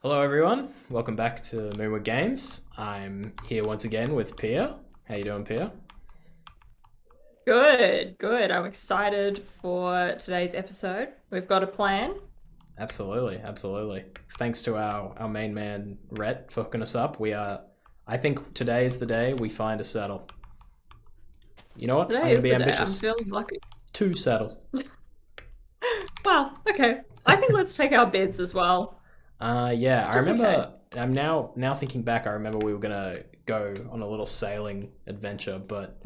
Hello everyone, welcome back to Moonward Games. I'm here once again with Pia. How you doing, Pia? Good, good. I'm excited for today's episode. We've got a plan. Absolutely, absolutely. Thanks to our main man Rhett for hooking us up. I think today is the day we find a saddle. You know what? I'm Today gonna is be the day. I'm ambitious. feeling lucky. Two saddles. Well, okay. I think let's take our beds as well, Yeah, I just in case. remember. I'm now thinking back. I remember we were gonna go on a little sailing adventure, but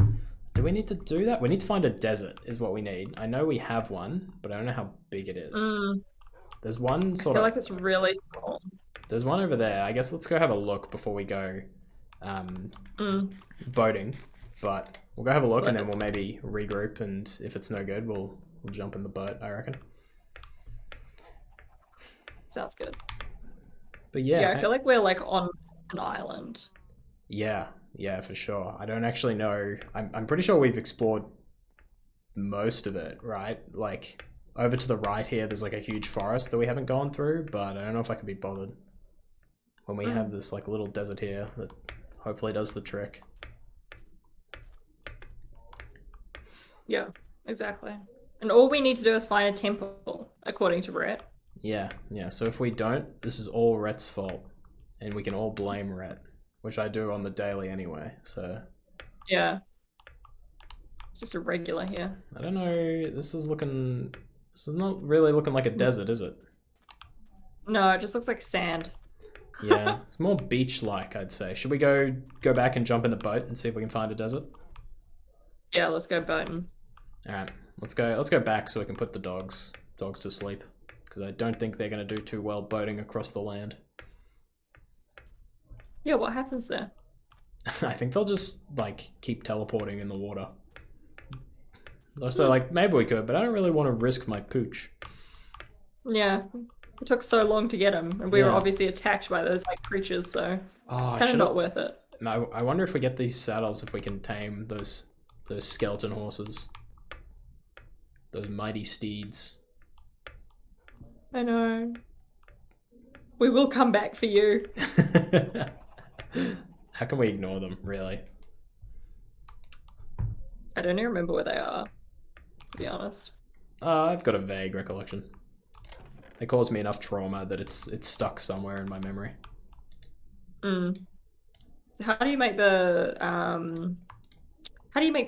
do we need to do that? We need to find a desert, is what we need. I know we have one, but I don't know how big it is. Mm, There's one I sort feel of. like it's really small. There's one over there. I guess let's go have a look before we go um, Mm, boating. But we'll go have a look and then we'll let's. maybe regroup. And if it's no good, we'll jump in the boat. I reckon. Sounds good. But Yeah, I yeah, feel like we're like on an island. yeah, yeah, for sure. I don't actually know. I'm pretty sure we've explored most of it, right? Like over to the right here, there's like a huge forest that we haven't gone through. But I don't know if I can be bothered when we have Mm, this like little desert here that hopefully does the trick. yeah, exactly. And all we need to do is find a temple, according to Brett. Yeah, yeah. So if we don't, this is all Rhett's fault, and we can all blame Rhett, which I do on the daily anyway. So Yeah, it's just a regular here. I don't know. This is looking. This is not really looking like a desert, is it? No, it just looks like sand. Yeah, it's more beach-like, I'd say. Should we go back and jump in the boat and see if we can find a desert? Yeah, let's go boating. All right, let's go. Let's go back so we can put the dogs to sleep because I don't think they're going to do too well boating across the land. Yeah, what happens there? I think they'll just like keep teleporting in the water. So Hmm. like maybe we could, but I don't really want to risk my pooch. Yeah, it took so long to get him, and we were Yeah. obviously attacked by those like creatures, so Oh, I kind of should have. not worth it. I wonder if we get these saddles if we can tame those skeleton horses, those mighty steeds. I know. We will come back for you. How can we ignore them? Really? I don't even remember where they are, to be honest. I've got a vague recollection. They caused me enough trauma that it's stuck somewhere in my memory. Mm. So how do you make the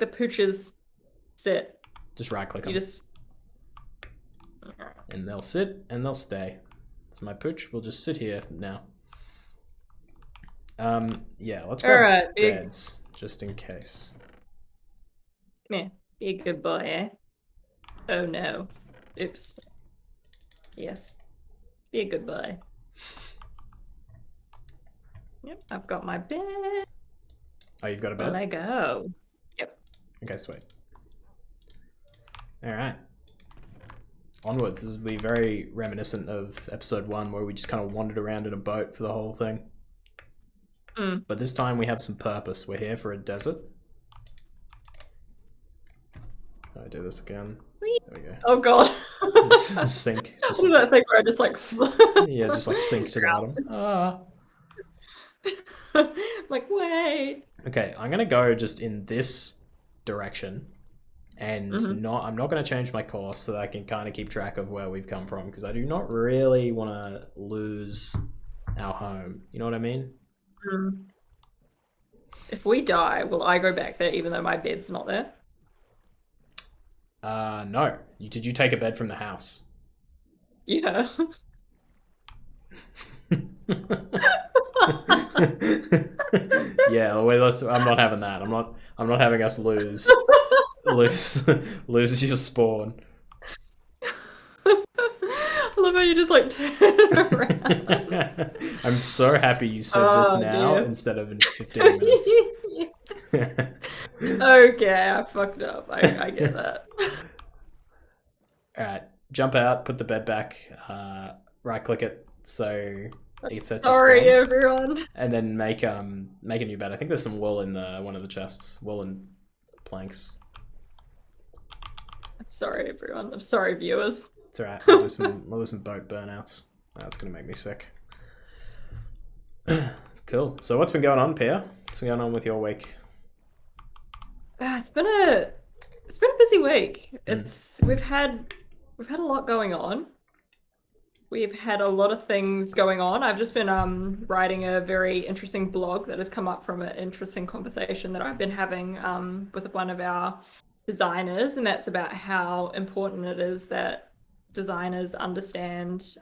pooches sit? Just right click You them, just and they'll sit and they'll stay. So my pooch will just sit here now. Yeah, let's all grab right, big. beds just in case. Come here, be a good boy, eh? Oh no, oops. Yes, be a good boy. Yep, I've got my bed. Oh, you've got a Let bed? I go. Yep. Okay, sweet. All right. Onwards. This will be very reminiscent of episode one, where we just kind of wandered around in a boat for the whole thing. Mm. But this time we have some purpose. We're here for a desert. I do this again. Whee! There we go. Oh god. Just sink. What Just is that thing where I just like yeah, just like sink to the bottom. Ah. like wait. Okay, I'm gonna go just in this direction, and Hmm. not. I'm not gonna change my course so that I can kind of keep track of where we've come from because I do not really want to lose our home. You know what I mean? If we die, will I go back there even though my bed's not there? No. Did you take a bed from the house? Yeah. Yeah. Wait, I'm not having that. I'm not. I'm not having us lose, lose your spawn. I love how you just like turn around. I'm so happy you said this Oh now dear. instead of in 15 minutes. Okay, I fucked up. I get that. All right, jump out, put the bed back, right click it so it sets to Sorry, spawn, everyone. and then make a new bed. I think there's some wool in one of the chests, wool and planks. I'm sorry, everyone. I'm sorry, viewers. It's alright. We'll do some boat burnouts. That's gonna make me sick. Cool. So what's been going on, Pia? What's been going on with your week? It's been a busy week. Mm. We've had a lot going on. We've had a lot of things going on. I've just been writing a very interesting blog that has come up from an interesting conversation that I've been having with one of our designers, and that's about how important it is that designers understand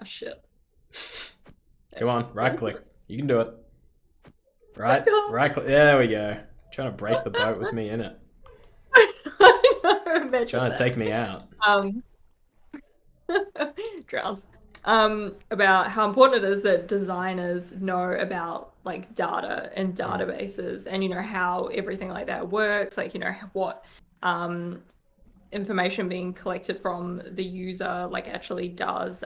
oh shit. Come on, right click. You can do it. Let's Right, go. right click. Yeah, there we go. Trying to break the boat with me in it. I know, imagine Trying to that. take me out. Um, drowns. About how important it is that designers know about like data and Mm. databases and how everything like that works, like what um information being collected from the user like actually does.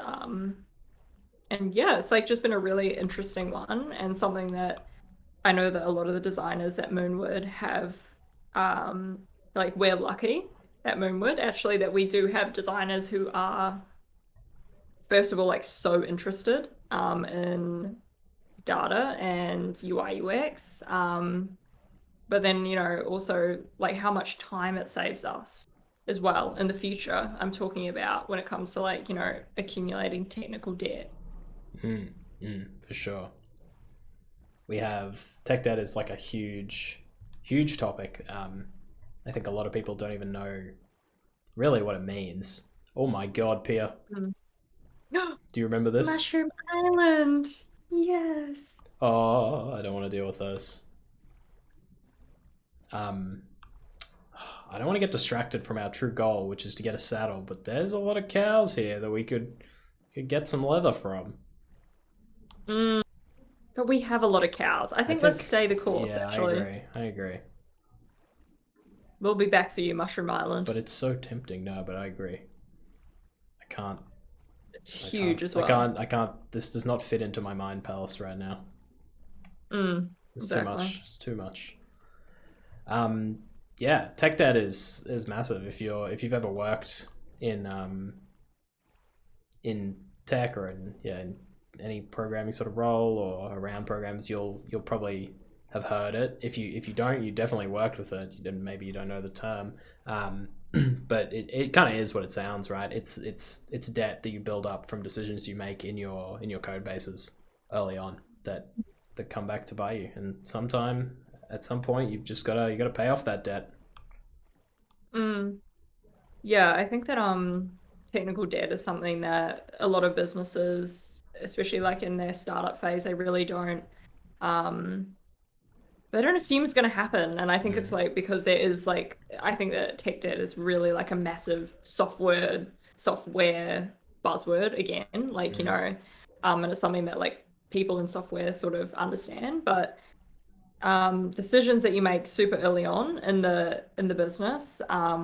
And yeah, it's like just been a really interesting one and something that I know that a lot of the designers at Moonward have like we're lucky at Moonward actually that we do have designers who are first of all like so interested in data and UI UX. But then, also like how much time it saves us as well in the future. I'm talking about when it comes to like, accumulating technical debt. Mm. For sure. We have tech debt is like a huge topic. I think a lot of people don't even know really what it means. Oh my god, Pia. Mm. Do you remember this? Mushroom Island. Yes. Oh, I don't want to deal with those. Um, I don't want to get distracted from our true goal, which is to get a saddle. But there's a lot of cows here that we could get some leather from. Mm. But we have a lot of cows. I I think let's think, stay the course, yeah, I actually. agree. I agree. We'll be back for you, Mushroom But Island. it's so tempting. No, but I agree. I can't. It's I can't. huge as I well. can't. I can't. This does not fit into my mind palace right now. Mm. It's too Exactly. much. It's too much. Um, yeah, tech debt is massive. If you've ever worked in in tech or in any programming sort of role or around programs, you'll probably have heard it. If you don't, you definitely worked with it. And maybe you don't know the term, um, but it kind of is what it sounds, right? It's debt that you build up from decisions you make in your code bases early on that come back to bite you. And sometime at some point you've just gotta you gotta pay off that debt. Mm. Yeah, I think that technical debt is something that a lot of businesses, especially like in their startup phase, um they don't assume it's going to happen. And I think it's Mm, like because there is like I think that tech debt is really like a massive software buzzword again, like mm, and it's something that like people in software sort of understand, but decisions that you make super early on in the business,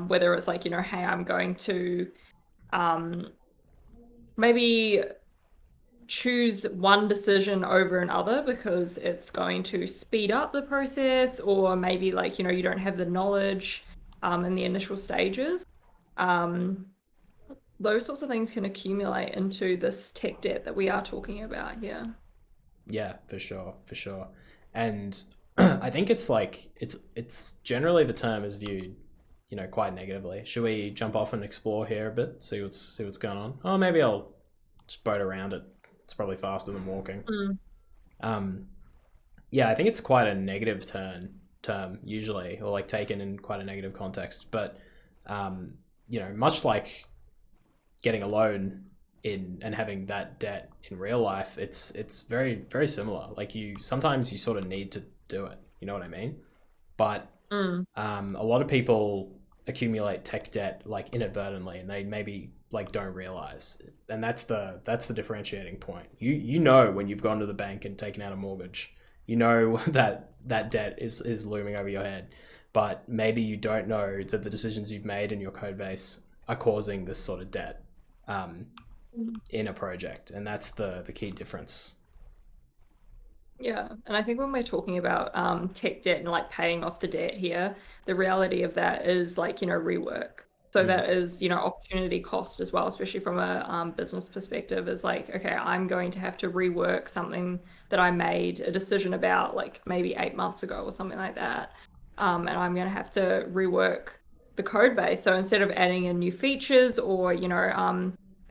whether it's like, hey, I'm going to um, maybe choose one decision over another because it's going to speed up the process, or maybe like, you don't have the knowledge in the initial stages. Um, those sorts of things can accumulate into this tech debt that we are talking about here. yeah, for sure, for sure. And I think it's like it's generally the term is viewed, quite negatively. Should we jump off and explore here a bit, see what's going on? Oh, maybe I'll just boat around it. It's probably faster than walking. Mm, Um, yeah, I think it's quite a negative term usually, or like taken in quite a negative context. But um, much like getting a loan in and having that debt in real life, it's very very similar. Like you sometimes you sort of need to do it. You know what I mean? But mm, a lot of people accumulate tech debt like inadvertently, and they maybe like don't realize. And that's the differentiating point. You know when you've gone to the bank and taken out a mortgage, you know that debt is looming over your head. But maybe you don't know that the decisions you've made in your code base are causing this sort of debt um, mm. in a project, and that's the key difference. Yeah, and I think when we're talking about tech debt and like paying off the debt here, the reality of that is like, rework. So Mm. that is, opportunity cost as well, especially from a business perspective, is like, okay, I'm going to have to rework something that I made a decision about like maybe 8 months ago or something like that. And I'm going to have to rework the code base. So instead of adding in new features or,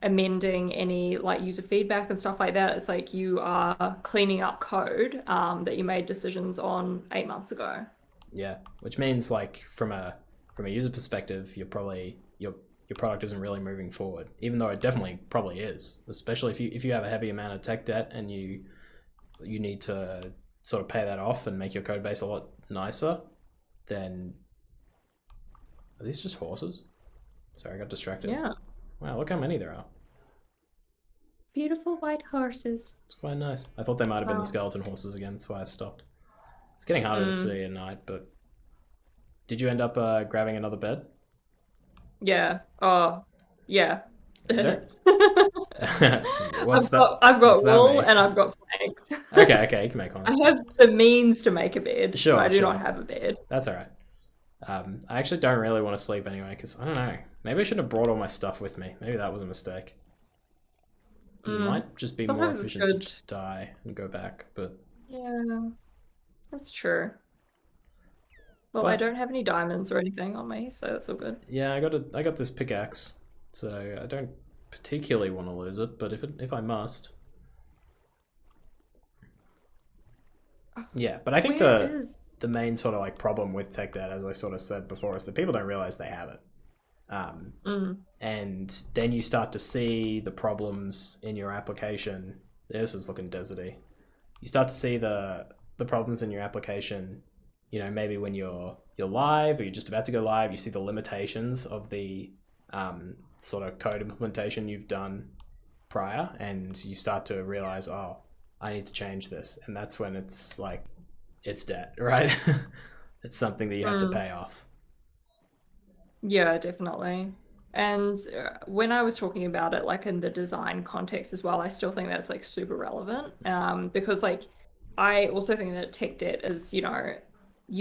amending any like user feedback and stuff like that, it's like you are cleaning up code that you made decisions on 8 months ago. Yeah, which means like from a user perspective, you're probably your product isn't really moving forward, even though it definitely probably is. Especially if you have a heavy amount of tech debt and you need to sort of pay that off and make your code base a lot nicer, then are these just horses? Sorry, I got distracted. Yeah. Wow, look how many there are. Beautiful white horses. It's quite nice. I thought they might have been the Wow. skeleton horses again. That's why I stopped. It's getting harder to Mm, see at night, but did you end up grabbing another bed? yeah. Oh, yeah. You don't? I've What's that? I've What's got that wool mean? and I've got planks. Okay, okay, you can make one. I have the means to make a bed, but I Sure, do not sure. have a bed. That's all right. I actually don't really want to sleep anyway because I don't know. Maybe I shouldn't have brought all my stuff with me. Maybe that was a mistake. Because it Mm. might just be more Sometimes it's efficient to good. just die and go back. Yeah, that's true. Well, I But don't have any diamonds or anything on me, so that's all good. yeah, I got this pickaxe, so I don't particularly want to lose it. But if I must, yeah. But I think Where the is? the main sort of like problem with tech debt, as I sort of said before, is that people don't realize they have it. Um, Mm, and then you start to see the problems in your application. This is looking deserty. You start to see the problems in your application. Maybe when you're live or you're just about to go live, you see the limitations of the sort of code implementation you've done prior, and you start to realize, oh, I need to change this, and that's when it's like it's debt, right? It's something that you have to mm. pay off. Yeah, definitely. And when I was talking about it, like in the design context as well, I still think that's like super relevant. Because like I also think that tech debt is, you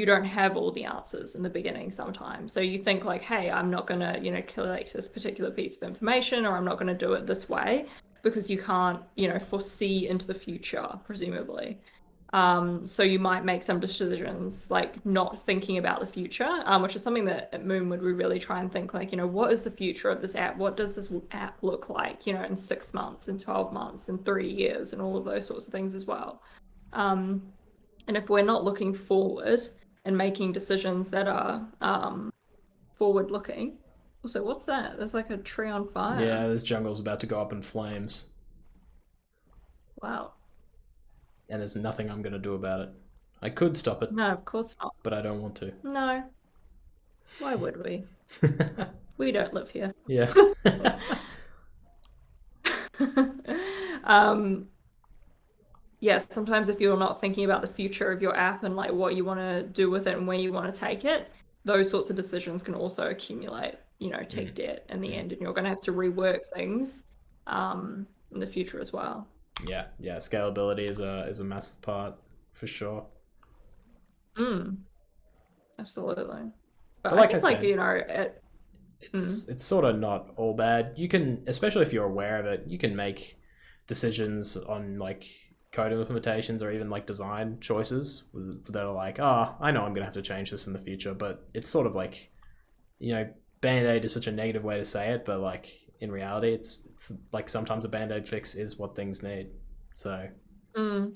don't have all the answers in the beginning sometimes. So you think like, hey, I'm not gonna, collect this particular piece of information, or I'm not gonna do it this way because you can't, foresee into the future, presumably. So you might make some decisions like not thinking about the future, which is something that at Moonward we really try and think like, what is the future of this app? What does this app look like, in 6 months, in 12 months, in 3 years, and all of those sorts of things as well. Um, and if we're not looking forward and making decisions that are forward looking, also, what's that? There's like a tree on fire. Yeah, this jungle's about to go up in flames, Wow. and there's nothing I'm gonna do about it. I could stop it, No, of course not. but I don't want to. No. Why would we? We don't live here. Yeah. um, yeah, sometimes if you're not thinking about the future of your app and like what you want to do with it and where you want to take it, those sorts of decisions can also accumulate, take Mm, debt in the mm. end, and you're going to have to rework things in the future as well. Yeah, yeah. Scalability is a massive part for sure. Mm, absolutely. But But I like I think like, said, mm, it's sort of not all bad. You can, especially if you're aware of it, you can make decisions on like code implementations or even like design choices that are like, oh, I know I'm gonna have to change this in the future, but it's sort of like, band-aid is such a negative way to say it, but like in reality, it's like sometimes a band-aid fix is what things need. So mm.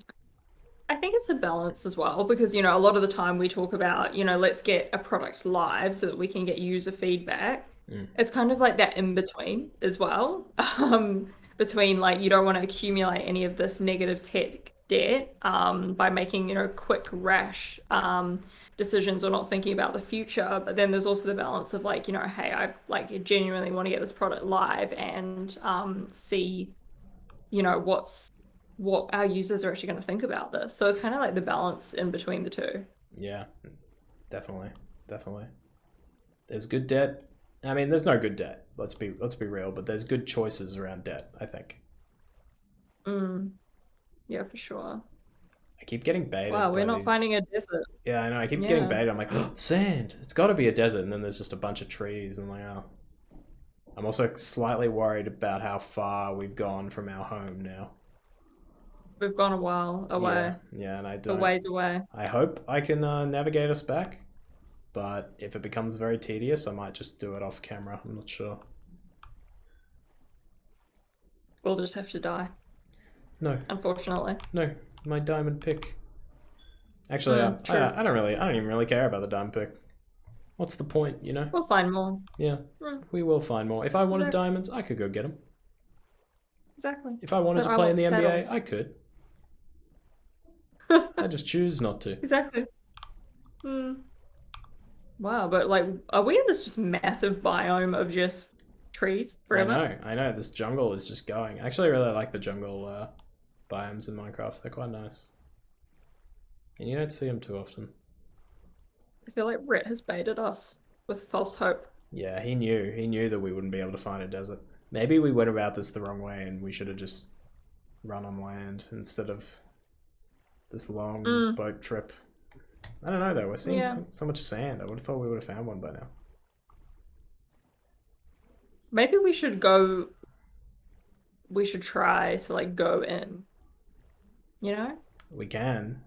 I think it's a balance as well because, a lot of the time we talk about, let's get a product live so that we can get user feedback. mm, It's kind of like that in between as well. Between like you don't want to accumulate any of this negative tech debt by making, quick, rash decisions or not thinking about the future. But then there's also the balance of like, hey, I like genuinely want to get this product live and see what our users are actually going to think about this. So it's kind of like the balance in between the two. yeah, definitely, definitely. There's good debt. I mean, there's no good debt. Let's be real, but there's good choices around debt, I think. Mm, yeah, for sure. I keep getting Wow, baited we're by not finding these. a desert. Yeah, I know. I keep getting Yeah. baited. I'm like, oh, sand. It's got to be a desert, and then there's just a bunch of trees. And I'm like, oh. I'm also slightly worried about how far we've gone from our home now. We've gone a while Yeah, away, yeah, and I a don't. ways away. I hope I can navigate us back, but if it becomes very tedious, I might just do it off camera. I'm not sure. We'll just have to die, No, unfortunately. no, my diamond pick. Actually, True. I don't even really care about the diamond pick. What's the point, you know? We'll find more. Yeah, Mm, we will find more. If I wanted exactly. diamonds, I could go get them. Exactly. If I wanted But to I play in want the NBA, saddles. I could. I just choose not to. Exactly. Mm. Wow, but like, are we in this just massive biome of just trees forever? I know. This jungle is just going. I actually really like the jungle biomes in Minecraft. They're quite nice, and you don't see them too often. I feel like Rhett has baited us with false hope. Yeah, he knew. He knew that we wouldn't be able to find a desert. Maybe we went about this the wrong way, and we should have just run on land instead of this long Mm, boat trip. I don't know though. We're seeing yeah. so much sand. I would have thought we would have found one by now. Maybe we should go, we should try to like go in, you know? We can,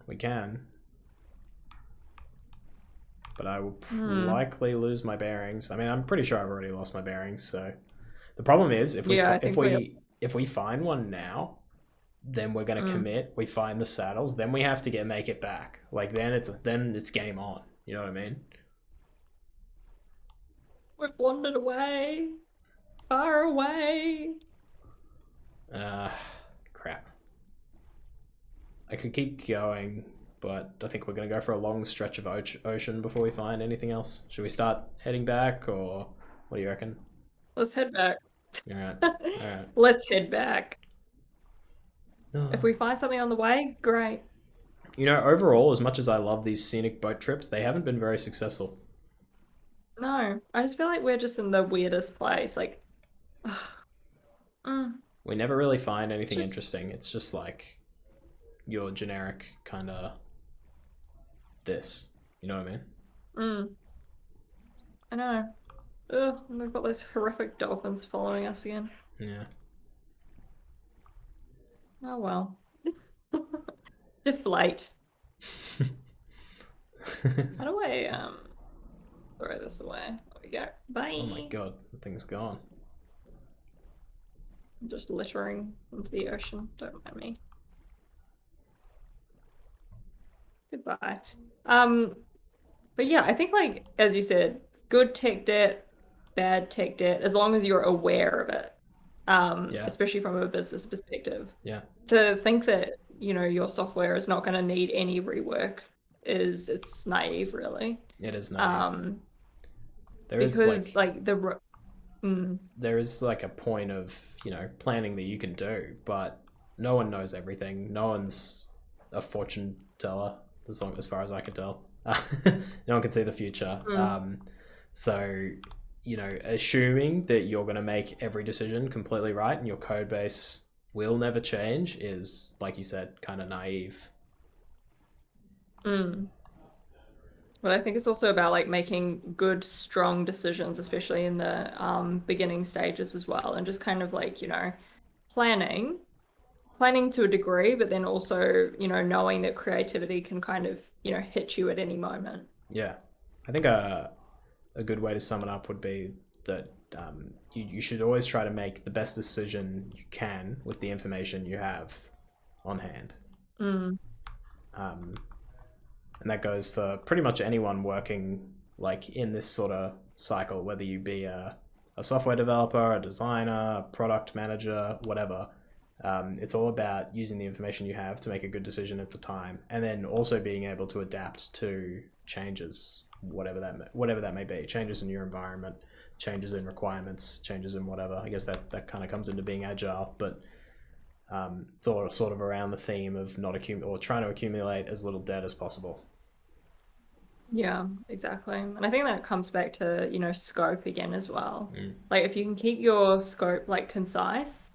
but I will Hmm. likely lose my bearings. I mean, I'm pretty sure I've already lost my bearings. So the problem is, Yeah, I think we have. if we find one now, then we're gonna Mm, commit. We find the saddles, then we have to get make it back. Like then it's game on. You know what I mean? we've wandered away, far away. Uh, crap. I could keep going, but I think we're gonna go for a long stretch of ocean before we find anything else. Should we start heading back, or what do you reckon? Let's head back. All right, all right. Let's head back. If Oh. we find something on the way, great. You know, overall, as much as I love these scenic boat trips, they haven't been very successful. No, I just feel like we're just in the weirdest place. Like, mm, We never really find anything just, interesting. It's just like your generic kind of this. You know what I mean? mm, I know. Ugh, and we've got those horrific dolphins following us again. Yeah. Oh well. Deflate. How do I throw this away? There we go. Oh my Bye. god, the thing's gone. I'm just littering into the ocean. Don't mind me. Goodbye. Um, but yeah, I think like as you said, good tech debt, bad tech debt, as long as you're aware of it, Yeah, especially from a business perspective. yeah. To think that, your software is not going to need any rework it's naive, really. It is naive. Um, There is because like like mm, there is like a point of planning that you can do, but no one knows everything. No one's a fortune teller, as far as I can tell. No one can see the future. mm, So assuming that you're going to make every decision completely right and your code base will never change is, like you said, kind of naive. mm. But I think it's also about like making good, strong decisions, especially in the beginning stages as well, and just kind of like, planning, planning to a degree, but then also, knowing that creativity can kind of, hit you at any moment. Yeah, I think a good way to sum it up would be that you should always try to make the best decision you can with the information you have on hand. Mm, Um, and that goes for pretty much anyone working like in this sort of cycle, whether you be a software developer, a designer, a product manager, whatever. It's all about using the information you have to make a good decision at the time, and then also being able to adapt to changes, whatever that may be, changes in your environment, changes in requirements, changes in whatever. I guess that kind of comes into being agile, but it's all sort of around the theme of not accumulate or trying to accumulate as little debt as possible. yeah, exactly. And I think that comes back to, scope again as well. Mm, Like if you can keep your scope like concise,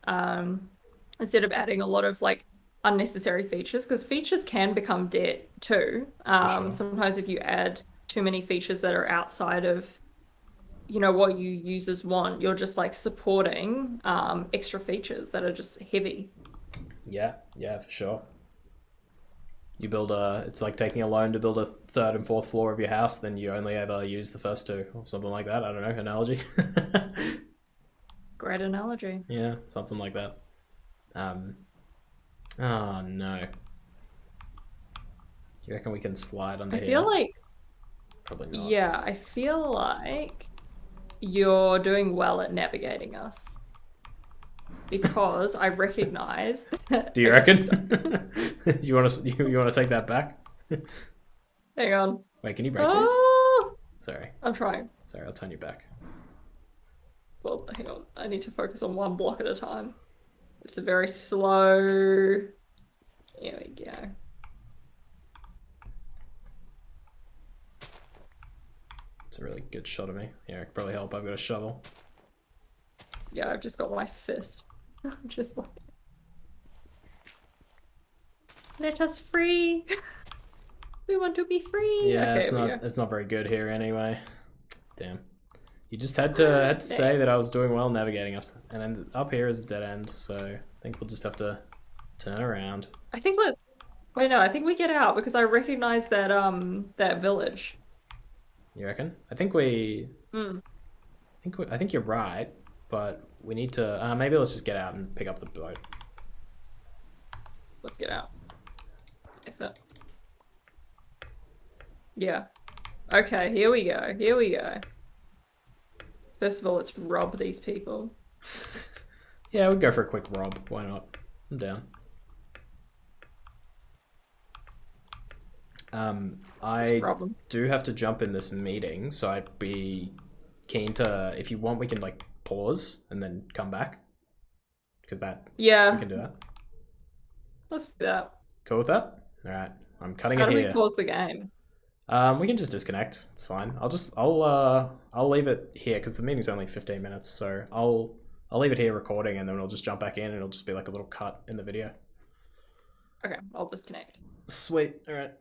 instead of adding a lot of like unnecessary features, because features can become debt too. for sure. Sometimes if you add too many features that are outside of you know, what you users want. You're just like supporting extra features that are just heavy. Yeah, for sure. You build it's like taking a loan to build a third and fourth floor of your house, then you only ever use the first two, or something like that. I don't know, analogy. Great analogy. Yeah, something like that. Oh no. You reckon we can slide under I here? feel like, Probably not. yeah, I feel like you're doing well at navigating us because I recognize that. Do you Okay, reckon? you want to take that back? hang on. Wait, can you break these? Sorry, I'm trying. I'll turn you back. Well, hang on. I need to focus on one block at a time. It's a very slow. Here we go. It's a really good shot of me. Yeah, it could probably help. I've got a shovel. Yeah, I've just got my fist. I'm just like, let us free. We want to be free. Yeah, okay, it's not very good here anyway. Damn. You just had to say that I was doing well navigating us, and then up here is a dead end. So I think we'll just have to turn around. I think let's. Wait, no. I think we get out because I recognize that that village. You reckon? I think we. Mm. I think you're right, but we need to. Maybe let's just get out and pick up the boat. Let's get out. If it. Yeah. Okay. Here we go. Here we go. First of all, let's rob these people. Yeah, we'll go for a quick rob. Why not? I'm down. I do have to jump in this meeting, so I'd be keen to, if you want, we can like pause and then come back. Because yeah, we can do that. Let's do that. Cool with that? Alright, I'm cutting How it do here. we pause the game? We can just disconnect. It's fine. I'll leave it here because the meeting's only 15 minutes, so I'll leave it here recording and then we'll just jump back in and it'll just be like a little cut in the video. Okay, I'll disconnect. Sweet. Alright.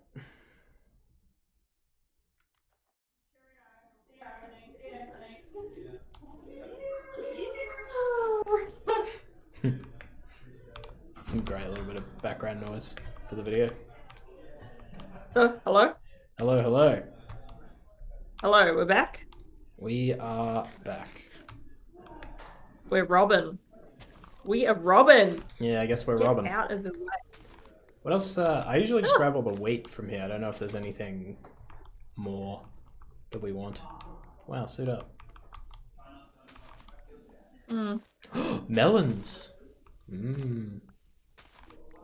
Some great little bit of background noise for the video. Hello? Hello. Hello, we're back? We are back. We're robbing. We are robbing! Yeah, I guess we're Get robbing. out of the way. What else? I usually just grab all the wheat from here. I don't know if there's anything more that we want. Wow, suit up. Melons! Mmm.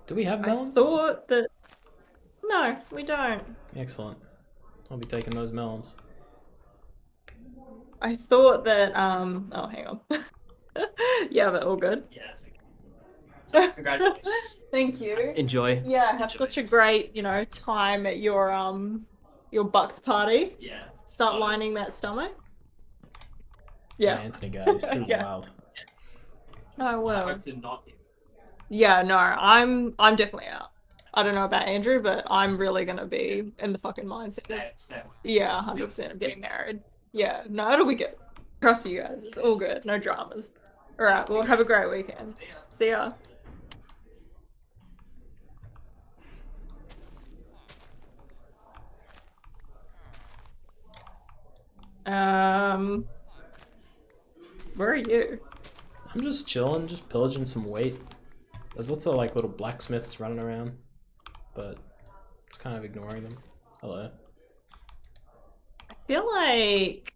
Do we have melons? I thought that... No, we don't. Excellent. I'll be taking those melons. I thought that, oh, hang on. Yeah, but all good. Yeah, that's okay. Congratulations. Thank you. Enjoy. Yeah, have such a great, time at your Bucks party. Yeah. Start lining that stomach. Yeah. Anthony guy, he's too Yeah. wild. No, I I will. hope to not be. Yeah, no, I'm definitely out. I don't know about Andrew, but I'm really gonna be in the fucking mindset. Stay away. Yeah, 100% of getting married. Yeah, no, it'll be good. Trust you guys, it's all good. No dramas. All right, well, have a great weekend. See ya. Where are you? I'm just chilling, just pillaging some wheat. There's lots of like little blacksmiths running around, but just kind of ignoring them. Hello. I feel like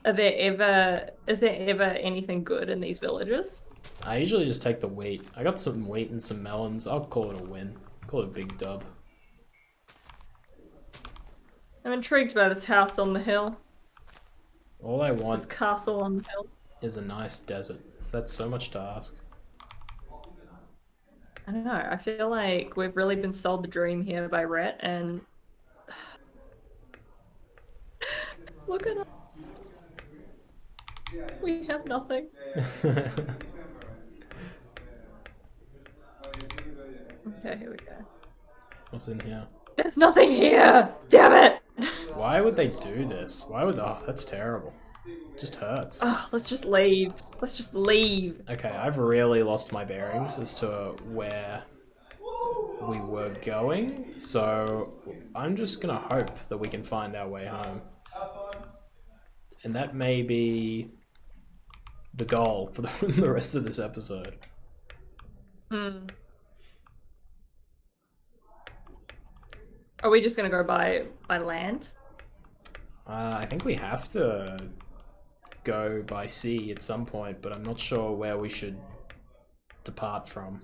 is there ever anything good in these villages? I usually just take the wheat. I got some wheat and some melons. I'll call it a win. Call it a big dub. I'm intrigued by this house on the hill. All I This want castle on the hill. is a nice desert. So that's so much to ask. I don't know. I feel like we've really been sold the dream here by Rhett, and look at us. We have nothing. Okay, here we go. What's in here? There's nothing here. Damn it. Why would they do this? Why would... Oh, that's terrible. Just hurts. Oh, let's just leave. Let's just leave. Okay, I've really lost my bearings as to where we were going, so I'm just gonna hope that we can find our way home. And that may be the goal for the rest of this episode. Hmm. Are we just gonna go by land? I think we have to go by sea at some point, but I'm not sure where we should depart from.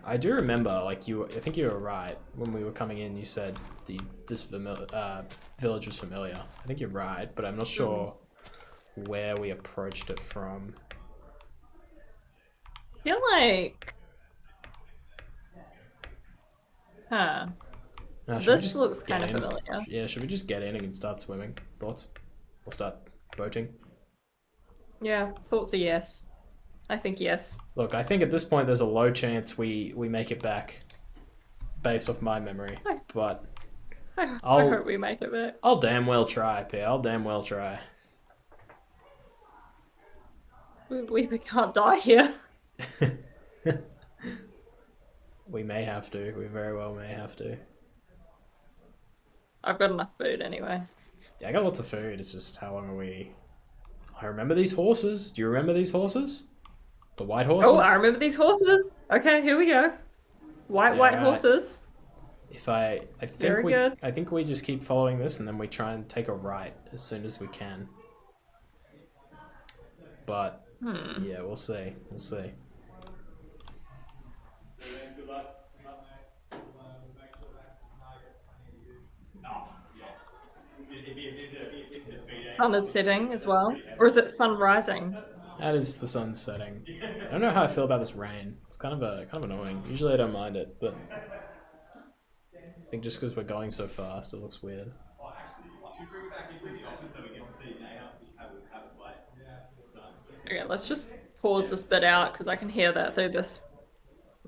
I do remember, like I think you were right when we were coming in. You said this village was familiar. I think you're right, but I'm not sure where we approached it from. I feel like, huh? Should we This just looks get kind of in? familiar. Yeah, should we just get in and start swimming? Thoughts? We'll start boating. Yeah, thoughts are yes. I think yes. Look, I think at this point there's a low chance we make it back, based off my memory. But I I'll hope we make it back. I'll damn well try, Pia. I'll damn well try. We can't die here. We may have to. We very well may have to. I've got enough food anyway. Yeah, I got lots of food. It's just how long are we... I remember these horses. Do you remember these horses? The white horses? Oh, I remember these horses. Okay, here we go. White right. horses. If I think Very good. I think we just keep following this and then we try and take a right as soon as we can. But yeah, we'll see. We'll see. Sun is setting as well, or is it sun rising? That is the sun setting. I don't know how I feel about this rain. It's kind of annoying. Usually I don't mind it, but I think just because we're going so fast, it looks weird. Okay, let's just pause this bit out because I can hear that through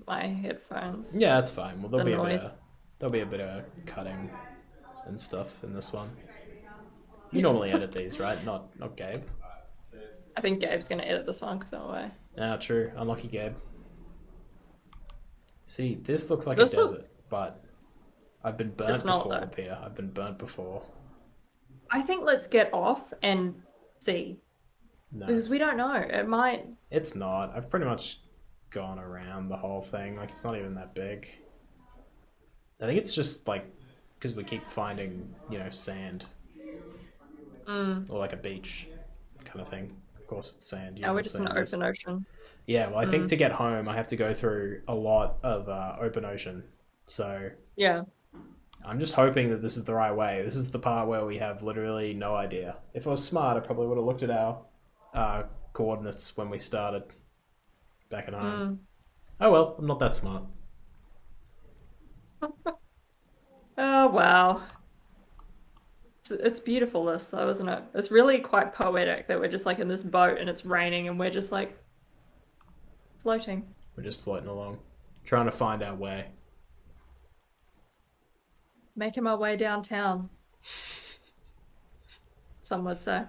my headphones. Yeah, that's fine. Well, there'll The be a bit of cutting and stuff in this one. You normally edit these, right? Not Gabe. I think Gabe's gonna edit this one because I'm away. Ah, true. Unlucky Gabe. See, this looks like This a desert, looks- but I've been burnt It's not, before, though. Pia. I've been burnt before. I think let's get off and see No, because we don't know. It might. it's not. I've pretty much gone around the whole thing. Like, it's not even that big. I think it's just, like, because we keep finding, sand. Or, like, a beach kind of thing. Of course, it's sand. You know Now we're what just in sand the is. open ocean. Yeah, well, I think to get home, I have to go through a lot of open ocean. So Yeah. I'm just hoping that this is the right way. This is the part where we have literally no idea. If I was smart, I probably would have looked at our coordinates when we started back at home. Oh well, I'm not that smart. Oh wow. It's beautiful this though, isn't it? It's really quite poetic that we're just like in this boat and it's raining and we're just like floating. We're just floating along, trying to find our way. Making my way downtown. Some would say.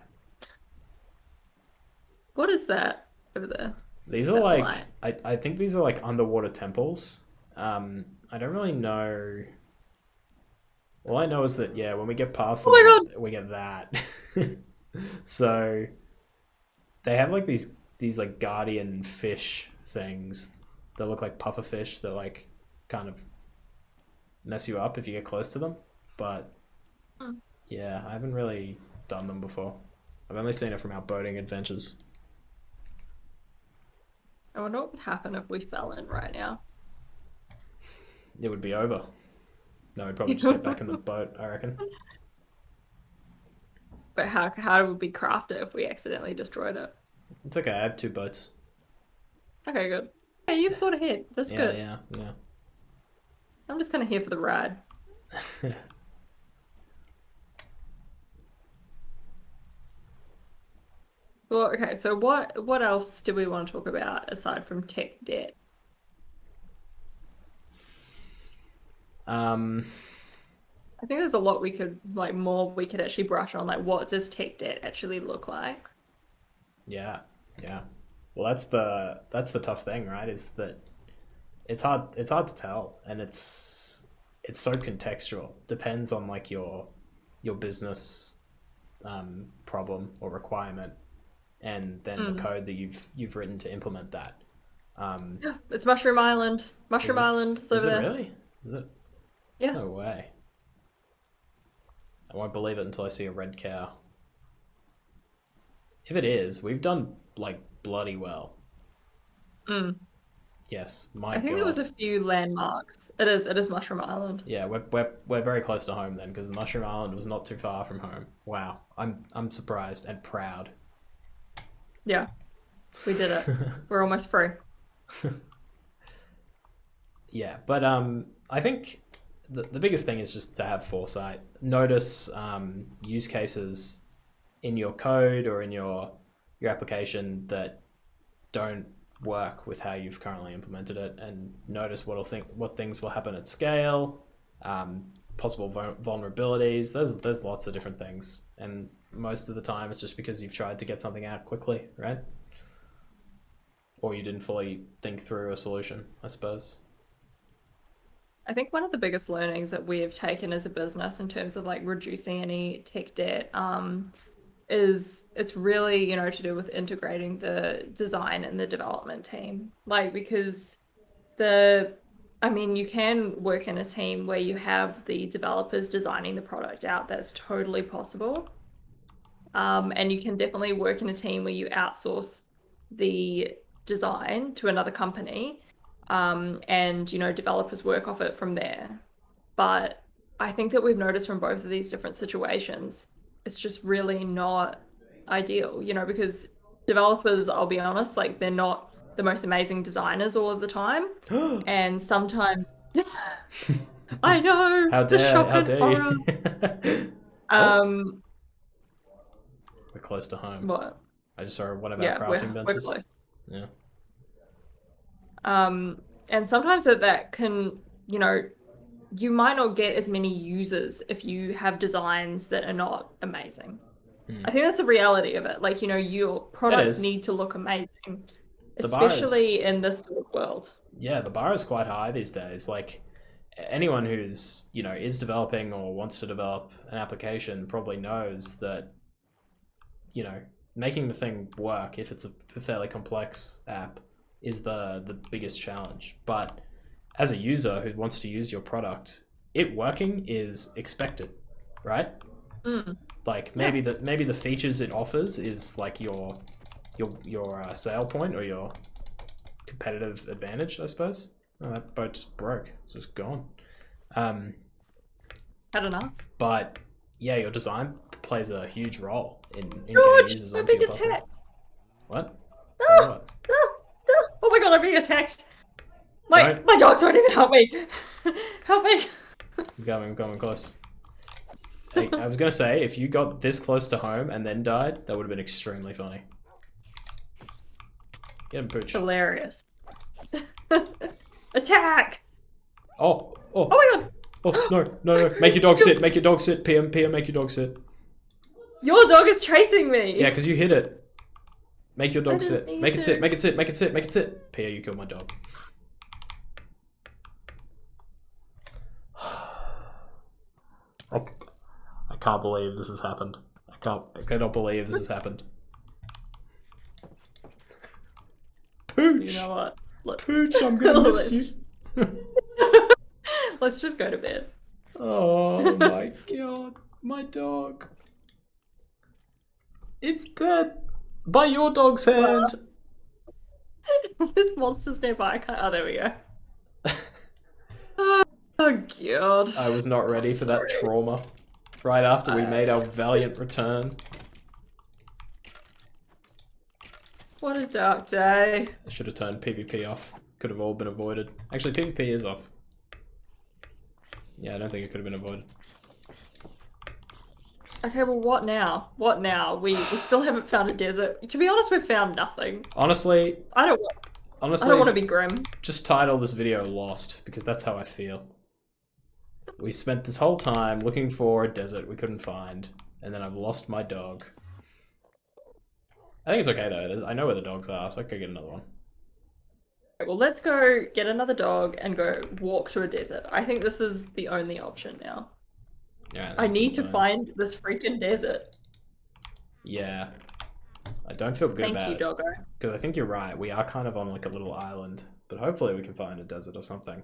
What is that over there? These are That like, light. I think these are like underwater temples. I don't really know. All I know is that, yeah, when we get past them, Oh my we get that. So they have like these like guardian fish things that look like puffer fish that like kind of mess you up if you get close to them. But yeah, I haven't really done them before. I've only seen it from our boating adventures. I wonder what would happen if we fell in right now. It would be over. No, we'd probably just get back in the boat, I reckon. But how would we craft it if we accidentally destroyed it? It's okay, I have 2 boats. Okay, good. Hey, you've thought ahead. That's good. Yeah. I'm just kind of here for the ride. Well, okay, so what else do we want to talk about aside from tech debt? I think there's a lot we could more we could actually brush on, like what does tech debt actually look like? Yeah, yeah. Well, that's the tough thing, right? Is that it's hard to tell, and it's so contextual. Depends on like your business problem or requirement, and then the Mm. code that you've written to implement that. It's Mushroom Island. Is Mushroom Island. It's is over it there. really? Is it? Yeah. No way. I won't believe it until I see a red cow. If it is, we've done like bloody well. Mm. Yes, my I think God. there was a few landmarks. It is Mushroom Island. Yeah, we're very close to home then, because the Mushroom Island was not too far from home. Wow, I'm surprised and proud. Yeah. We did it. We're almost free. Yeah, but I think the biggest thing is just to have foresight. Notice use cases in your code or in your application that don't work with how you've currently implemented it, and notice what things will happen at scale, possible vulnerabilities. There's lots of different things, and most of the time it's just because you've tried to get something out quickly, right? Or you didn't fully think through a solution, I suppose. I think one of the biggest learnings that we have taken as a business in terms of like reducing any tech debt, is it's really, to do with integrating the design and the development team. Like, because you can work in a team where you have the developers designing the product out. That's totally possible. And you can definitely work in a team where you outsource the design to another company, and developers work off it from there. But I think that we've noticed from both of these different situations, it's just really not ideal, because developers, I'll be honest, like they're not the most amazing designers all of the time, and sometimes I know How the dare shock how and dare horror. you? Oh, Um, we're close to home. what? I just saw one of our Yeah, crafting we're benches. close. Yeah. And sometimes that can, you might not get as many users if you have designs that are not amazing. I think that's the reality of it. Like, your products is. need to look amazing, The bar especially is in this sort of world. Yeah, the bar is quite high these days. Like anyone who's, is developing or wants to develop an application probably knows that, making the thing work, if it's a fairly complex app, is the biggest challenge. But as a user who wants to use your product, it working is expected, right? Mm. Like maybe the features it offers is like your sale point or your competitive advantage, I suppose. Oh, that boat just broke. It's just gone. Had enough. But yeah, your design plays a huge role in getting George, users I'm onto being your platform. attacked. What? Ah, What? ah, ah. Oh my god, I'm being attacked. Don't- My dogs won't even help me. Help me. I'm coming close. Hey, I was gonna say, if you got this close to home and then died, that would have been extremely funny. Get him, Pooch. Hilarious. Attack! Oh, Oh my god! oh, no. Make your dog sit. Make your dog sit. Pia, make your dog sit. Your dog is chasing me! Yeah, because you hit it. Make your dog didn't sit. mean Make it to. sit. Make it sit. Make it sit. Make it sit. Pia, you killed my dog. I can't believe this has happened. I cannot believe this has happened. Pooch! You know what? Pooch, I'm gonna miss you. Let's just go to bed. Oh my god, my dog. It's dead. By your dog's hand. This monster's nearby. I can't. Oh, there we go. Oh god. I was not ready for that trauma. Right after we made our valiant return. What a dark day. I should have turned PvP off. Could have all been avoided. Actually, PvP is off. Yeah, I don't think it could have been avoided. Okay, well, what now? What now? We still haven't found a desert. To be honest, we've found nothing. Honestly, I don't want to be grim. just title this video Lost, because that's how I feel. We spent this whole time looking for a desert we couldn't find, and then I've lost my dog. I think it's okay though. I know where the dogs are, so I could get another one. Well, let's go get another dog and go walk to a desert. I think this is the only option now. Yeah, I need to find this freaking desert. Yeah. I don't feel good Thank about you, it. doggo. Because I think you're right. We are kind of on like a little island. But hopefully we can find a desert or something.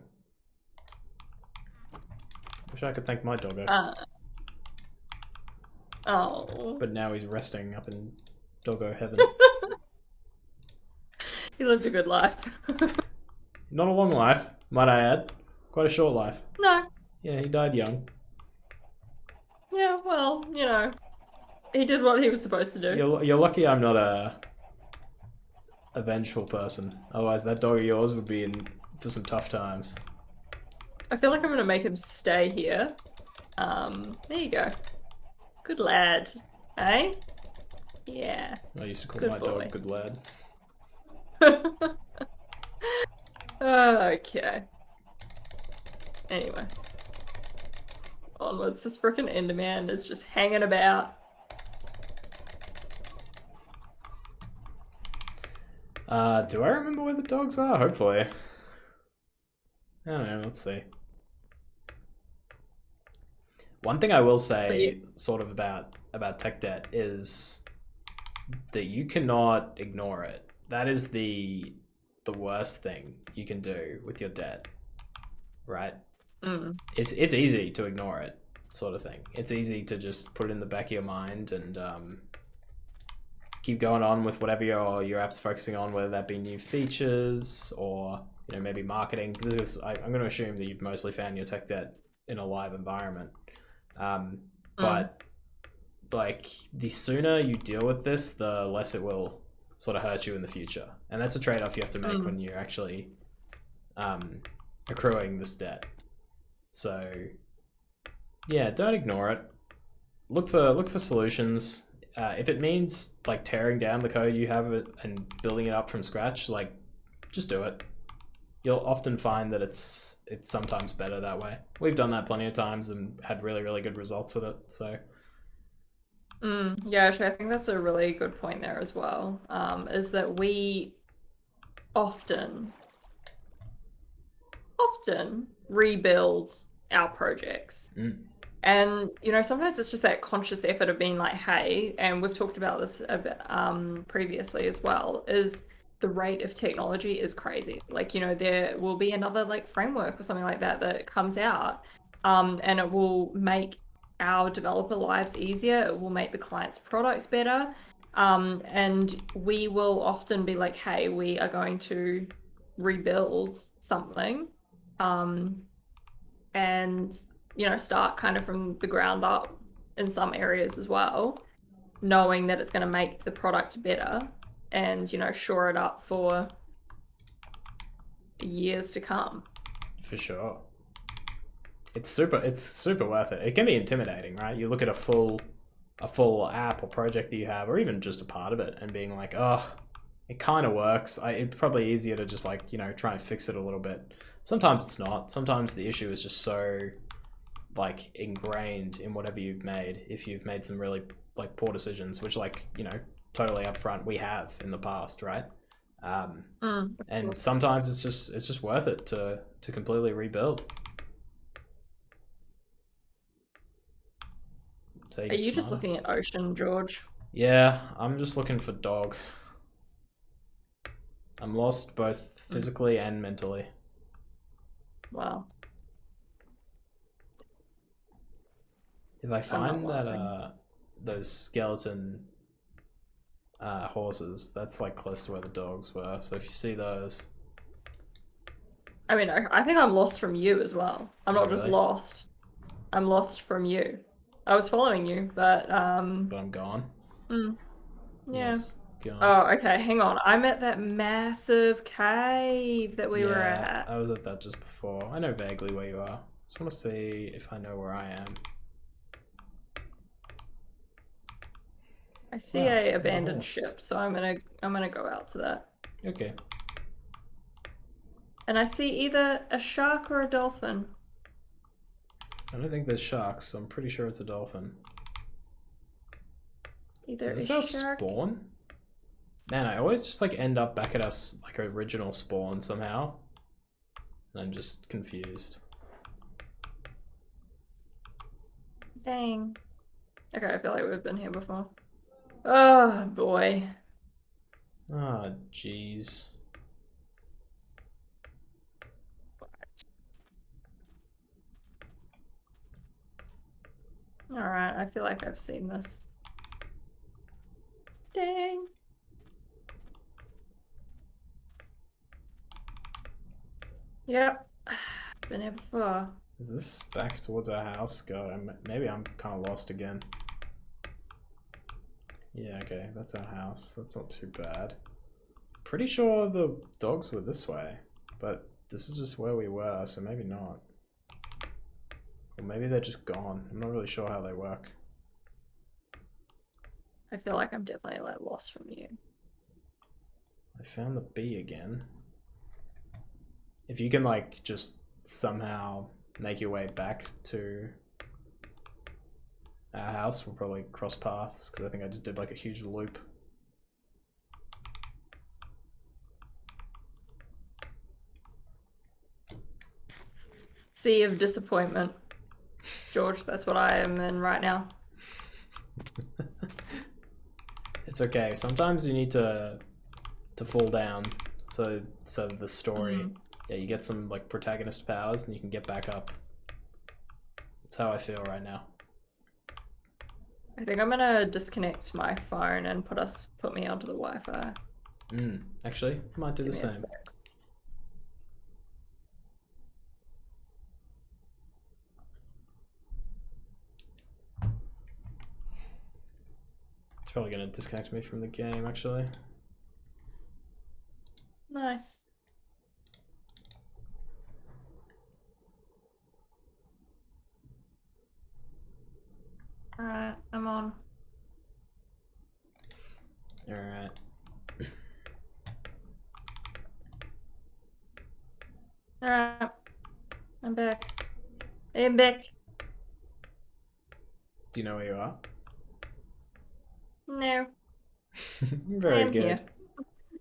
Wish I could thank my doggo. Oh. But now he's resting up in doggo heaven. He lived a good life. Not a long life, might I add. Quite a short life. No. Yeah, he died young. Yeah, well, you know, he did what he was supposed to do. You're lucky I'm not a vengeful person. Otherwise that dog of yours would be in for some tough times. I feel like I'm gonna make him stay here. There you go. Good lad. Eh? Yeah. I used to call Good my boy. dog good lad. Okay. Anyway. Onwards. This frickin' Enderman is just hanging about. Do I remember where the dogs are? Hopefully. I don't know, let's see. One thing I will say sort of about tech debt is that you cannot ignore it. That is the worst thing you can do with your debt. Right? Mm. It's easy to ignore it, sort of thing. It's easy to just put it in the back of your mind and keep going on with whatever your app's focusing on, whether that be new features or maybe marketing. I'm going to assume that you've mostly found your tech debt in a live environment. But like the sooner you deal with this, the less it will sort of hurt you in the future, and that's a trade-off you have to make when you're actually accruing this debt. So yeah, don't ignore it. Look for solutions. If it means like tearing down the code you have and building it up from scratch, like just do it. You'll often find that it's sometimes better that way. We've done that plenty of times and had really, really good results with it. So yeah, actually, I think that's a really good point there as well. Is that we often rebuild our projects. And sometimes it's just that conscious effort of being like, hey, and we've talked about this a bit previously as well, is the rate of technology is crazy. Like, there will be another like framework or something like that comes out, and it will make our developer lives easier. It will make the client's products better. And we will often be like, hey, we are going to rebuild something, and start kind of from the ground up in some areas as well, knowing that it's going to make the product better and shore it up for years to come. For sure. It's super worth it. It can be intimidating, right? You look at a full app or project that you have, or even just a part of it, and being like, oh, it kind of works. It's probably easier to just like try and fix it a little bit. Sometimes it's not. Sometimes the issue is just so like ingrained in whatever you've made. If you've made some really like poor decisions, which like totally upfront we have in the past, right? And sometimes it's just worth it to completely rebuild. So Are you just looking at ocean, George? Yeah, I'm just looking for dog. I'm lost both physically and mentally. Wow. If I find that those skeleton horses, that's like close to where the dogs were. So if you see those, I mean, I think I'm lost from you as well. I'm not just lost. I'm lost from you. I was following you, but I'm gone. Yeah. Yes, gone. Oh, okay. Hang on. I'm at that massive cave that we were at. I was at that just before. I know vaguely where you are. Just want to see if I know where I am. I see a abandoned ship, so I'm gonna go out to that. Okay. And I see either a shark or a dolphin. I don't think there's sharks, so I'm pretty sure it's a dolphin. Either Is this a our shark. spawn? Man, I always just like end up back at us like original spawn somehow. And I'm just confused. Dang. Okay, I feel like we've been here before. Oh boy. Ah, jeez. Alright, I feel like I've seen this. Dang. Yep. Been here before. Is this back towards our house? God, maybe I'm kind of lost again. Yeah, okay, that's our house. That's not too bad. Pretty sure the dogs were this way, but this is just where we were, so maybe not. Or maybe they're just gone. I'm not really sure how they work. I feel like I'm definitely like lost from you. I found the bee again. If you can like just somehow make your way back to our house, we'll probably cross paths, because I think I just did like a huge loop. Sea of disappointment. George, that's what I am in right now. It's okay. Sometimes you need to fall down, so the story, yeah, you get some like protagonist powers and you can get back up. That's how I feel right now. I think I'm gonna disconnect my phone and put me onto the Wi-Fi. Actually, might do the Give me a same. sec. It's probably gonna disconnect me from the game, actually. Nice. Alright, I'm on. Alright. Alright. I'm back. I'm back. Do you know where you are? No. Very am good. here.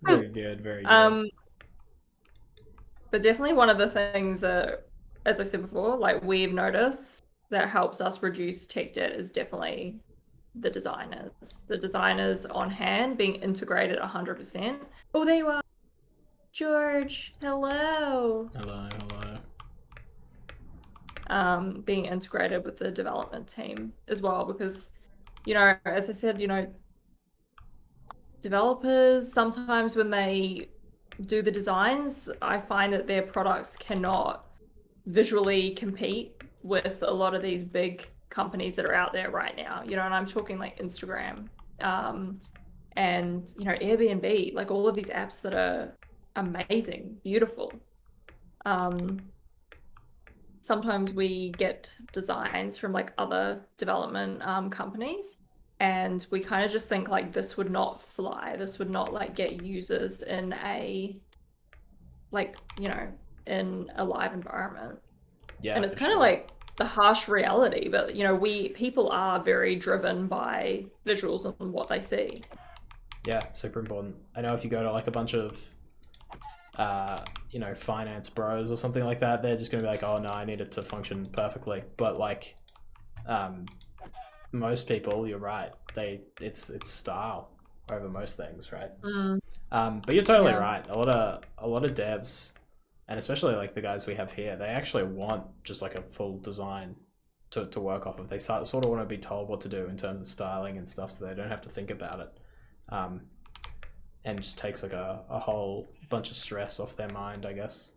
Very good, very good. But definitely one of the things that, as I said before, like we've noticed that helps us reduce tech debt is definitely the designers. The designers on hand being integrated 100%. Oh, there you are. George, hello. Hello, hello. Being integrated with the development team as well, because, you know, as I said, you know, developers sometimes when they do the designs, I find that their products cannot visually compete with a lot of these big companies that are out there right now, you know, and I'm talking like Instagram, and, you know, Airbnb, like all of these apps that are amazing, beautiful. Sometimes we get designs from like other development companies, and we kind of just think like this would not fly, this would not like get users in a, like, you know, in a live environment. Yeah, And it's for kind of sure. like the harsh reality, but you know, people are very driven by visuals and what they see. Yeah, super important. I know if you go to like a bunch of you know, finance bros or something like that, they're just gonna be like, oh no, I need it to function perfectly. But like most people, you're right, it's style over most things, right? But you're totally Yeah. right. A lot of devs, and especially like the guys we have here, they actually want just like a full design to work off of. They sort of want to be told what to do in terms of styling and stuff, so they don't have to think about it. And just takes like a whole bunch of stress off their mind, I guess.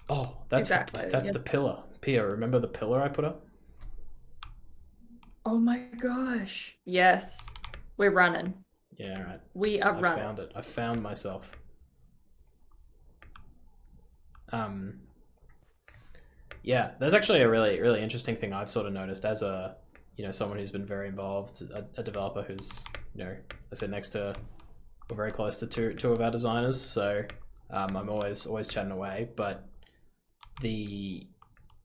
Oh, that's Exactly, that's yeah. the pillar. Pia, remember the pillar I put up? Oh my gosh. Yes. We're running. Yeah, right. We are I running. found it. I found myself. Yeah, there's actually a really interesting thing I've sort of noticed as a, you know, someone who's been very involved, a developer who's, you know, I sit next to, we're very close to two of our designers, so I'm always chatting away. But the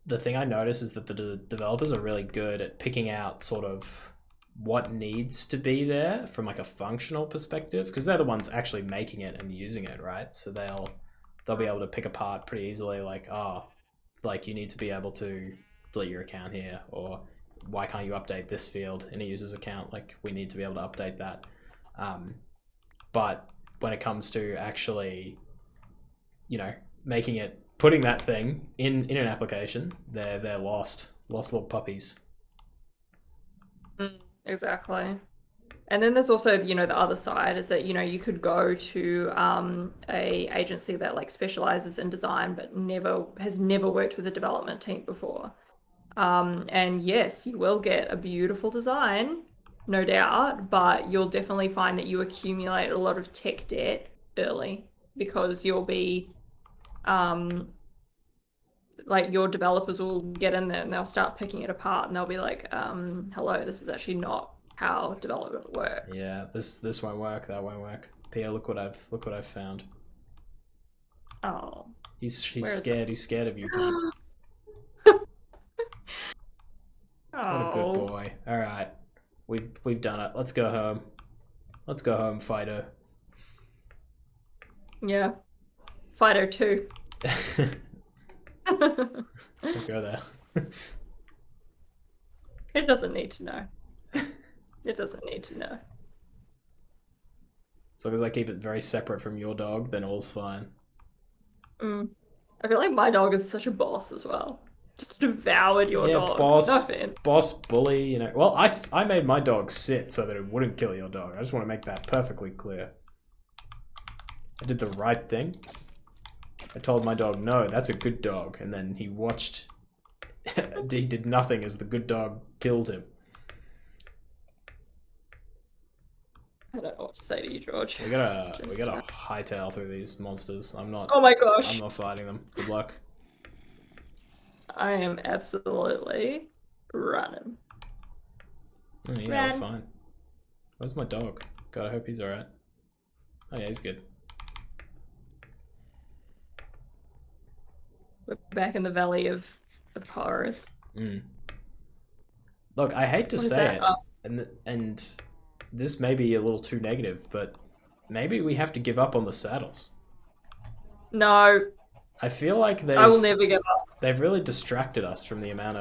the thing I notice is that the developers are really good at picking out sort of what needs to be there from like a functional perspective, because they're the ones actually making it and using it, right? So they'll be able to pick apart pretty easily, like, oh, like you need to be able to delete your account here, or why can't you update this field in a user's account? Like, we need to be able to update that. But when it comes to actually, making it, putting that thing in an application, they're lost little puppies. Exactly. And then there's also, the other side is that, you could go to a agency that like specializes in design but has never worked with a development team before. And yes, you will get a beautiful design, no doubt, but you'll definitely find that you accumulate a lot of tech debt early, because you'll be like, your developers will get in there and they'll start picking it apart and they'll be like, hello, this is actually not how development works. Yeah, this won't work, that won't work. Pia, look what I've found. Oh. He's scared. He's scared of you. What a good boy. All right, we've done it. Let's go home. Let's go home, Fido. Yeah, Fido 2. We'll go there. It doesn't need to know. It doesn't need to know. As long as I keep it very separate from your dog, then all's fine. I feel like my dog is such a boss as well. Just devoured your dog. Boss, no offense. Boss, bully, Well, I made my dog sit so that it wouldn't kill your dog. I just want to make that perfectly clear. I did the right thing. I told my dog, no, that's a good dog. And then he watched. He did nothing as the good dog killed him. I don't know what to say to you, George. We gotta hightail through these monsters. Oh my gosh. I'm not fighting them. Good luck. I am absolutely running. Oh, yeah, we're fine. Where's my dog? God, I hope he's alright. Oh yeah, he's good. We're back in the valley of horrors. Look, I hate to What is say that? it, and this may be a little too negative, but maybe we have to give up on the saddles. No, I feel like I will never give up. They've really distracted us from the amount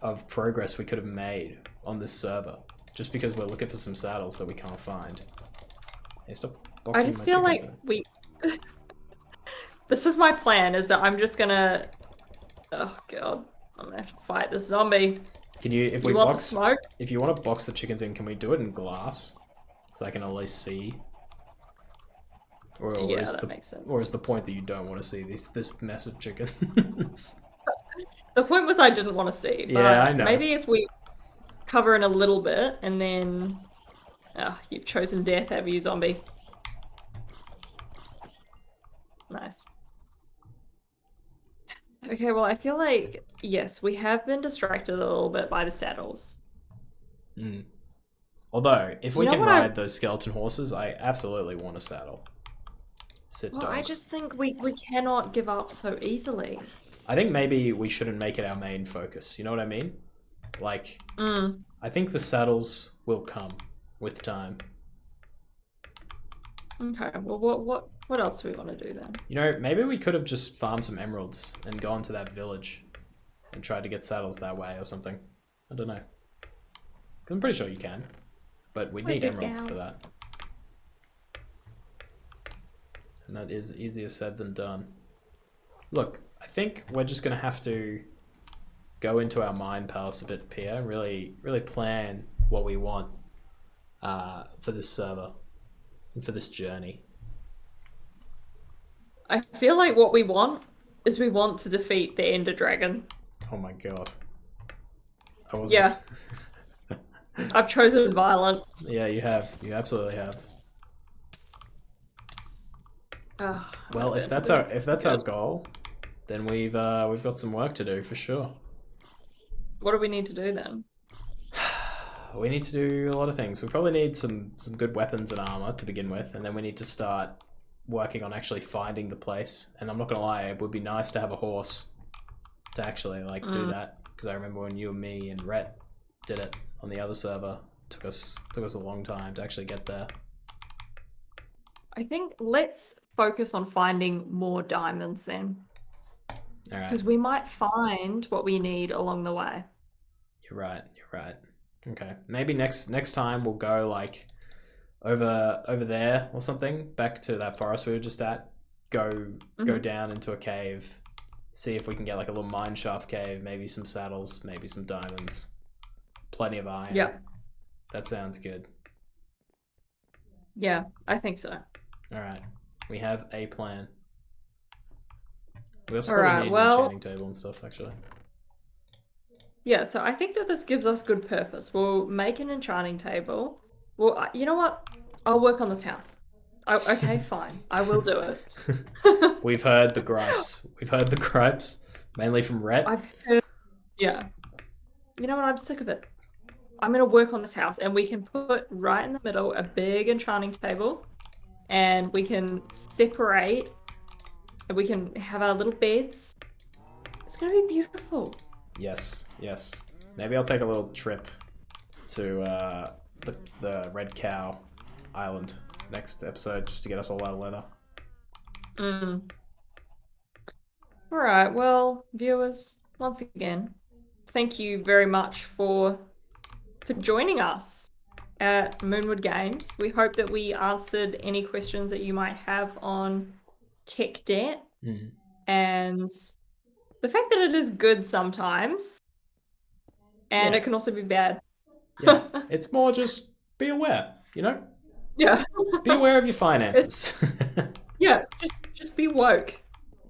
of progress we could have made on this server, just because we're looking for some saddles that we can't find. Hey, stop boxing I just my feel like chickens in. we... This is my plan, is that I'm just gonna... Oh god, I'm gonna have to fight this zombie. Can you, if we want box, the smoke? if you want to box the chickens in, can we do it in glass? So I can at least see. Or Yeah, is that makes sense. Or is the point that you don't want to see this mess of chickens? The point was I didn't want to see. But Yeah, I know. Maybe if we cover in a little bit and then... you've chosen death, have you, zombie? Nice. Okay, well, I feel like, yes, we have been distracted a little bit by the saddles. Although, if we You know can what ride those skeleton horses, I absolutely want a saddle. Sit Well, dog. I just think we cannot give up so easily. I think maybe we shouldn't make it our main focus. You know what I mean? Like, I think the saddles will come with time. Okay, well, what else do we want to do then? Maybe we could have just farmed some emeralds and gone to that village and tried to get saddles that way or something. I don't know. 'Cause I'm pretty sure you can, but we'd need emeralds for that. And that is easier said than done. Look, I think we're just gonna have to go into our mind palace a bit, Pia, and really plan what we want for this server and for this journey. I feel like what we want is we want to defeat the Ender Dragon. Oh my god. Yeah. I've chosen violence. Yeah, you have. You absolutely have. Well, if that's our goal, then we've got some work to do for sure. What do we need to do then? We need to do a lot of things. We probably need some good weapons and armor to begin with, and then we need to start working on actually finding the place. And I'm not gonna lie, it would be nice to have a horse to actually like do that, because I remember when you and me and Rhett did it on the other server, it took us a long time to actually get there. I think let's focus on finding more diamonds then, All right, because we might find what we need along the way. you're right. Okay, maybe next time we'll go like over there or something, back to that forest we were just at. Go down into a cave, see if we can get like a little mine shaft cave, maybe some saddles, maybe some diamonds, plenty of iron. Yeah. That sounds good. Yeah, I think so. All right, we have a plan. We also All probably right, need well- an enchanting table and stuff, actually. Yeah, so I think that this gives us good purpose. We'll make an enchanting table. Well, you know what? I'll work on this house. Okay, fine. I will do it. We've heard the gripes. Mainly from Rhett. I've heard, yeah. You know what? I'm sick of it. I'm going to work on this house, and we can put right in the middle a big enchanting table, and we can separate, and we can have our little beds. It's going to be beautiful. Yes. Maybe I'll take a little trip to the Red Cow Island next episode, just to get us all out of leather. All right, well, viewers, once again, thank you very much for joining us at Moonward Games. We hope that we answered any questions that you might have on tech debt and the fact that it is good sometimes, and Yeah. it can also be bad. Yeah, it's more just be aware, you know? Yeah. Be aware of your finances. Yeah, just be woke.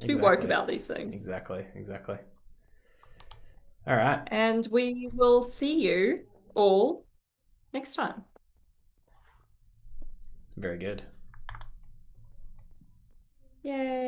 Be woke Exactly. about these things. Exactly. All right. And we will see you all next time. Very good. Yay.